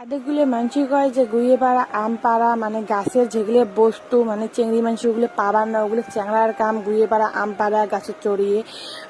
আদেকগুলো মানসি কয় যে গুইয়ে পাড়া আম পাড়া মানে গাছের যেগুলো বস্তু মানে চেংড়ি মানসি ওগুলো পাবার না, ওগুলো চ্যাংড়ার কাম। গুইয়ে পাড়া আম পাড়া গাছে চড়িয়ে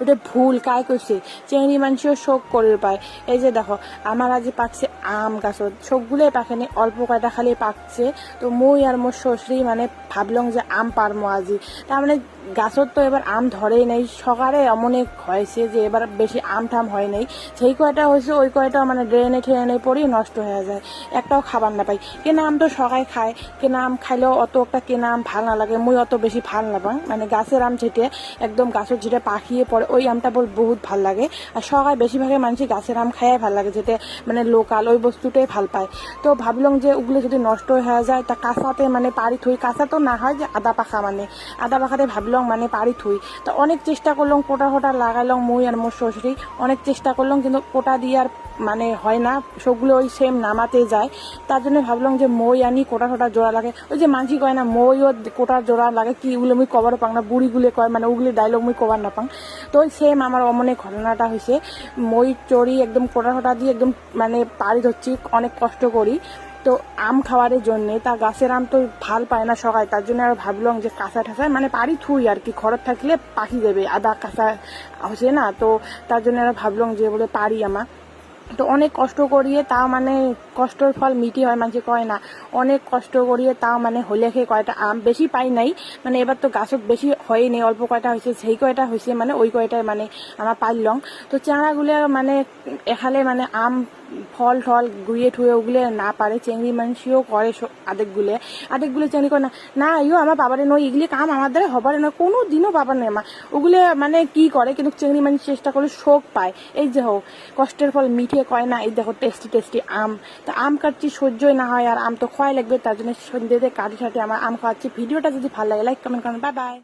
ওটা ভুল কায় করছে। চেংড়ি মানসিও শোক করে পায়। এই যে দেখো আমার আজ পাকছে আম গাছত, সবগুলোই পাকেনি, অল্প কয়টা খালি পাকছে। তো মুই আর মোর শ্বশুরি মানে ভাবলাম যে আম পারমো আজি। তার মানে গাছত তো এবার আম ধরেই নেই, সকালে অনেক হয়েছে যে এবার বেশি আম ঠাম হয় নাই। সেই কয়টা হয়েছে ওই কয়টা মানে ড্রেনে ঠেনে পড়ি নষ্ট হয়ে যায়, একটাও খাবার না পাই। কেনা আম তো সবাই খায়, কেনা আম খাইলেও অত একটা কেনা আম ভাল না লাগে, মুই অত বেশি ভাল না পাই। মানে গাছের আম যেটা একদম গাছের যেটা পাকিয়ে পড়ে ওই আমটা বহুত ভাল লাগে। আর সবাই বেশিরভাগে মানুষই গাছের আম খাইয়াই ভাল লাগে, যেটা মানে লোকাল ওই বস্তুটাই ভাল পায়। তো ভাবলাম যে ওগুলো যদি নষ্ট হয়ে যায় তা কাঁচাতে মানে পারি থুই, কাঁচা তো না হয় যে আদা পাখা, মানে আদা পাখাতে ভাবলাম মানে পারি থুই। তো অনেক চেষ্টা করলাম, কোটা ফোটা লাগাইলাম মুই আর মোর শ্বশুরি, অনেক চেষ্টা করলাম কিন্তু কোটা দিয়ে আর মানে হয় না, সবগুলো ওই সেম নামাতে যায়। তার জন্য ভাবলাম যে মই আনি কোটা টোটা জোড়া লাগে। ওই যে মানসি কয় না মইও কোটার জোড়া লাগে, কি ওগুলো মুই কবার পাং না, বুড়িগুলো কয় মানে ওগুলি ডায়লগ মুই কবার না পাং। তো ওই সেম আমার অমনে ঘটনাটা হয়েছে। মই চড়ি একদম কোটা টোটা দিয়ে একদম মানে পাড়ি ধরছি, অনেক কষ্ট করি। তো আম খাওয়ারের জন্যে তা গাছের আম তো ভাল পায় না সবাই, তার জন্য আর ভাবলাম যে কাঁচা ঠাসায় মানে পারি থুই আর কি, খরচ থাকলে পাখি দেবে, আদা কাঁচা হচ্ছে না। তো তার জন্য আর ভাবলাম যে বলে পারি আমা। তো অনেক কষ্ট করিয়ে তাও মানে কষ্টের ফল মিটি হয়, মানুষ কয় না। অনেক কষ্ট করিয়ে তাও মানে হলে খেয়ে কয়টা আম বেশি পাই নাই, মানে এবার তো গাছত বেশি হয়ই নেই, অল্প কয়টা হয়েছে, সেই কয়টা হয়েছে মানে ওই কয়টায় মানে আমার পাইলং। তো চারাগুলো মানে এখালে মানে আম ফল টল গুড়িয়ে ঠুয়ে ওগুলো না পারে, চেংড়ি মানসিও করে আদেকগুলো চেংড়ি করে না, না ইও আমার বাবারে নয়, এগুলি কাম আমার দ্বারা হবার নয়, কোনো দিনও বাবার নেই মা। ওগুলো মানে কি করে কিন্তু চেংড়ি মানুষ চেষ্টা করে শোক পায়। এই যে হোক কষ্টের ফল মিঠে কয় না, এই দেখো টেস্টি টেস্টি আম। তা আম কাটছি সহ্যই না হয়, আর আম তো খোয়াই লাগবে, তার জন্য সন্ধ্যেতে কাটি সাটি আমার আম খাওয়াচ্ছি। ভিডিওটা যদি ভালো লাগে লাইক কমেন্ট করেন, বাই বাই।